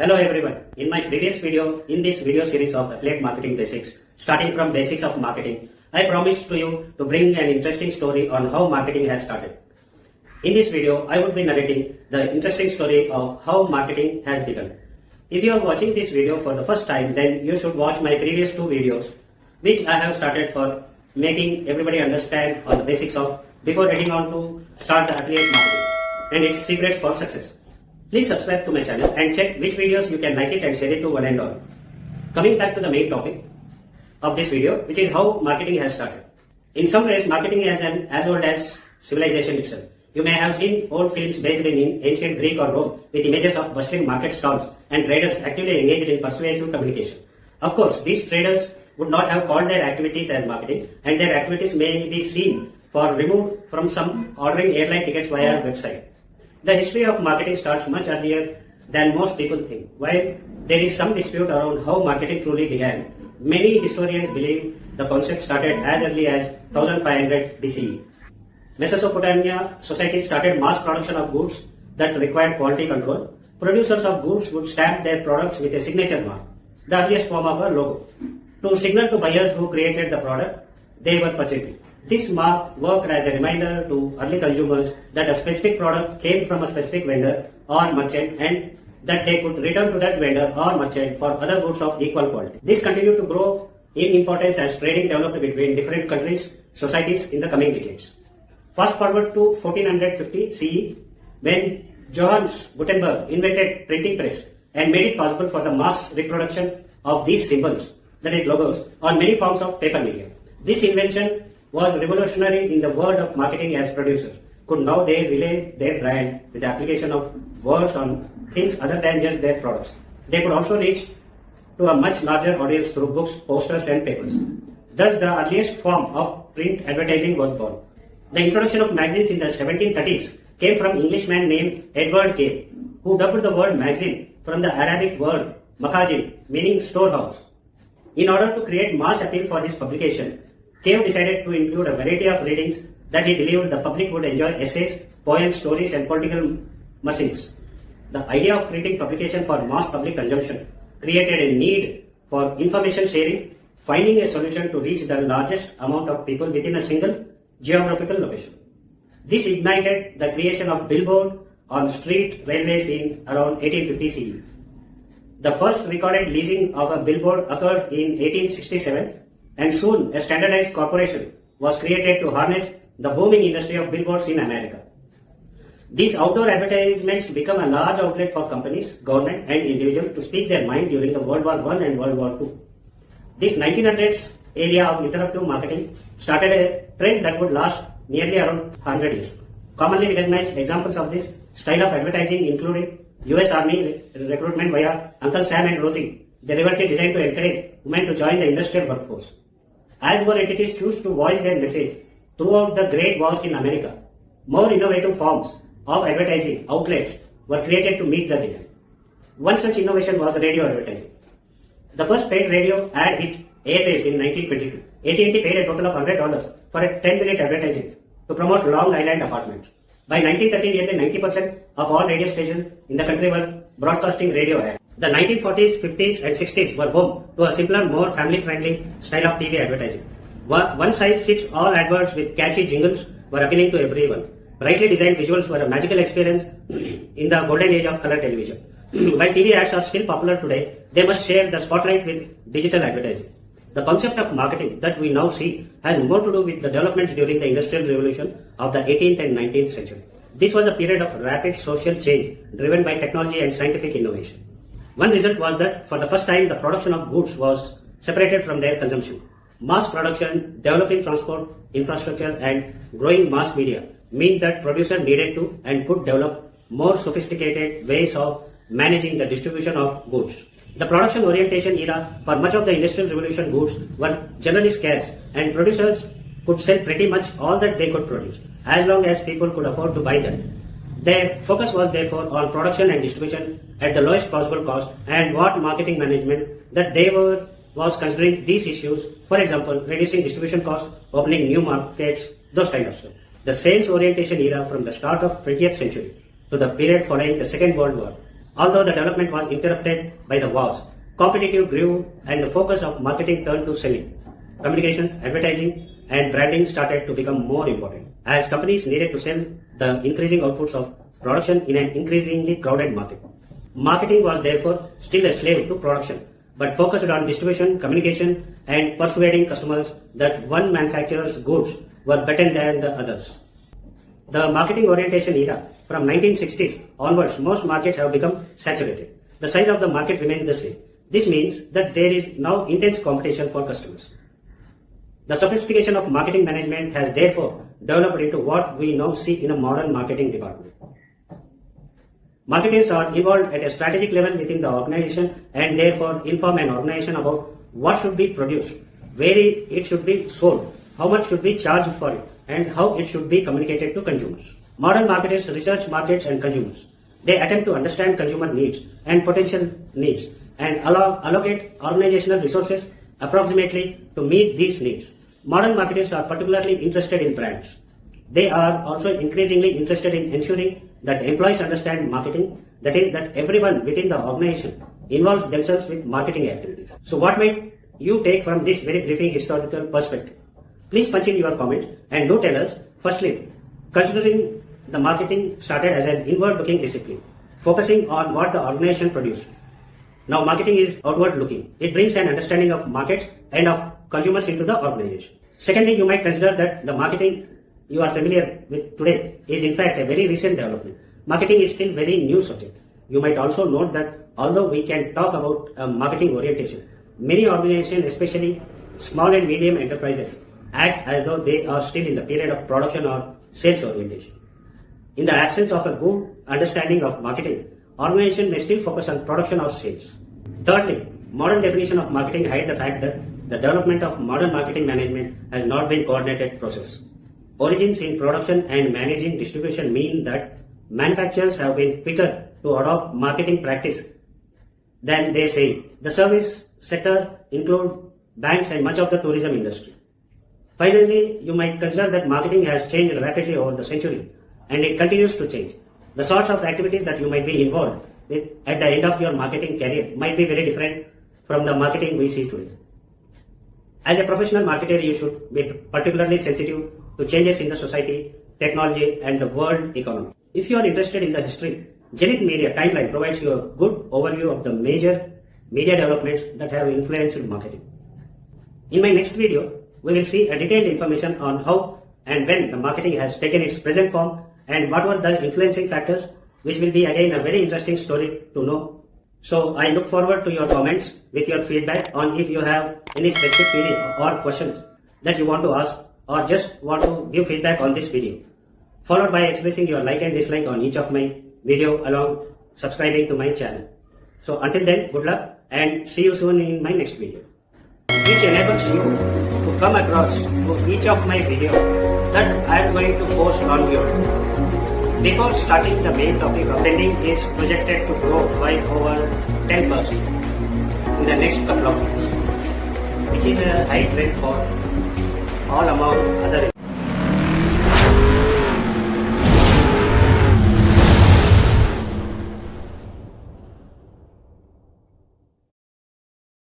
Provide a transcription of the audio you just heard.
Hello everyone. In my previous video, in this video series of affiliate marketing basics, starting from basics of marketing, I promised to you to bring an interesting story on how marketing has started. In this video, I would be narrating the interesting story of how marketing has begun. If you are watching this video for the first time, then you should watch my previous two videos, which I have started for making everybody understand on the basics of before heading on to start the affiliate marketing and its secrets for success. Please subscribe to my channel and check which videos you can like it and share it to one and all. Coming back to the main topic of this video, which is how marketing has started. In some ways, marketing is as old as civilization itself. You may have seen old films based in ancient Greek or Rome with images of bustling market stalls and traders actively engaged in persuasive communication. Of course, these traders would not have called their activities as marketing, and their activities may be seen for removed from some ordering airline tickets via website. The history of marketing starts much earlier than most people think. While there is some dispute around how marketing truly began, many historians believe the concept started as early as 1500 BCE. Mesopotamia societies started mass production of goods that required quality control. Producers of goods would stamp their products with a signature mark, the earliest form of a logo, to signal to buyers who created the product they were purchasing. This mark worked as a reminder to early consumers that a specific product came from a specific vendor or merchant and that they could return to that vendor or merchant for other goods of equal quality. This continued to grow in importance as trading developed between different countries, societies in the coming decades. Fast forward to 1450 CE, when Johannes Gutenberg invented printing press and made it possible for the mass reproduction of these symbols, that is logos, on many forms of paper media. This invention was revolutionary in the world of marketing, as producers could now they relay their brand with the application of words on things other than just their products. They could also reach to a much larger audience through books, posters and papers. Thus the earliest form of print advertising was born. The introduction of magazines in the 1730s came from an Englishman named Edward Cave, who dubbed the word magazine from the Arabic word makazin, meaning storehouse. In order to create mass appeal for his publication, Cave decided to include a variety of readings that he believed the public would enjoy: essays, poems, stories and political musings. The idea of creating publication for mass public consumption created a need for information sharing, finding a solution to reach the largest amount of people within a single geographical location. This ignited the creation of billboard on street railways in around 1850 CE. The first recorded leasing of a billboard occurred in 1867, and soon a standardized corporation was created to harness the booming industry of billboards in America. These outdoor advertisements become a large outlet for companies, government and individuals to speak their mind during the World War I and World War II. This 1900s area of interruptive marketing started a trend that would last nearly around 100 years. Commonly recognized examples of this style of advertising including US Army recruitment via Uncle Sam and Rosie, the liberty designed to encourage women to join the industrial workforce. As more entities choose to voice their message throughout the Great Wars in America, more innovative forms of advertising outlets were created to meet the demand. One such innovation was radio advertising. The first paid radio ad hit airwaves in 1922. AT&T paid a total of $100 for a 10-minute advertising to promote Long Island apartments. By 1913, nearly 90% of all radio stations in the country were broadcasting radio ads. The 1940s, 50s and 60s were home to a simpler, more family-friendly style of TV advertising. One-size-fits-all adverts with catchy jingles were appealing to everyone. Brightly designed visuals were a magical experience in the golden age of color television. While TV ads are still popular today, they must share the spotlight with digital advertising. The concept of marketing that we now see has more to do with the developments during the Industrial Revolution of the 18th and 19th century. This was a period of rapid social change driven by technology and scientific innovation. One result was that for the first time the production of goods was separated from their consumption. Mass production, developing transport, infrastructure and growing mass media meant that producers needed to and could develop more sophisticated ways of managing the distribution of goods. The production orientation era for much of the Industrial Revolution goods were generally scarce, and producers could sell pretty much all that they could produce, as long as people could afford to buy them. Their focus was therefore on production and distribution at the lowest possible cost, and what marketing management that they was considering these issues, for example, reducing distribution costs, opening new markets, those kind of stuff. The sales orientation era from the start of 20th century to the period following the Second World War Although the development was interrupted by the wars, competitive grew and the focus of marketing turned to selling. Communications, advertising, and branding started to become more important as companies needed to sell the increasing outputs of production in an increasingly crowded market. Marketing was therefore still a slave to production, but focused on distribution, communication, and persuading customers that one manufacturer's goods were better than the others. The marketing orientation era from 1960s onwards, most markets have become saturated. The size of the market remains the same. This means that there is now intense competition for customers. The sophistication of marketing management has therefore developed into what we now see in a modern marketing department. Marketers are involved at a strategic level within the organization and therefore inform an organization about what should be produced, where it should be sold, how much should be charged for it, and how it should be communicated to consumers. Modern marketers research markets and consumers. They attempt to understand consumer needs and potential needs and allocate organizational resources approximately to meet these needs. Modern marketers are particularly interested in brands. They are also increasingly interested in ensuring that employees understand marketing, that is, that everyone within the organization involves themselves with marketing activities. So what might you take from this very briefing historical perspective? Please punch in your comments and do tell us, firstly, considering the marketing started as an inward-looking discipline, focusing on what the organization produced. Now marketing is outward-looking. It brings an understanding of markets and of consumers into the organization. Secondly, you might consider that the marketing you are familiar with today is in fact a very recent development. Marketing is still very new subject. You might also note that although we can talk about marketing orientation, many organizations, especially small and medium enterprises, act as though they are still in the period of production or sales orientation. In the absence of a good understanding of marketing, organization may still focus on production or sales. Thirdly, modern definition of marketing hides the fact that the development of modern marketing management has not been coordinated process. Origins in production and managing distribution mean that manufacturers have been quicker to adopt marketing practice than they say. The service sector include banks and much of the tourism industry. Finally, you might consider that marketing has changed rapidly over the century and it continues to change. The sorts of activities that you might be involved with at the end of your marketing career might be very different from the marketing we see today. As a professional marketer, you should be particularly sensitive to changes in the society, technology, and the world economy. If you are interested in the history, Zenith Media Timeline provides you a good overview of the major media developments that have influenced marketing. In my next video, we will see a detailed information on how and when the marketing has taken its present form and what were the influencing factors, which will be again a very interesting story to know. So I look forward to your comments with your feedback on if you have any specific query or questions that you want to ask or just want to give feedback on this video, followed by expressing your like and dislike on each of my video along subscribing to my channel. So until then, good luck and see you soon in my next video, which enables you to come across to each of my videos that I am going to post on YouTube. Before starting, the main topic of spending is projected to grow by over 10% in the next couple of years, which is a high trend for all among other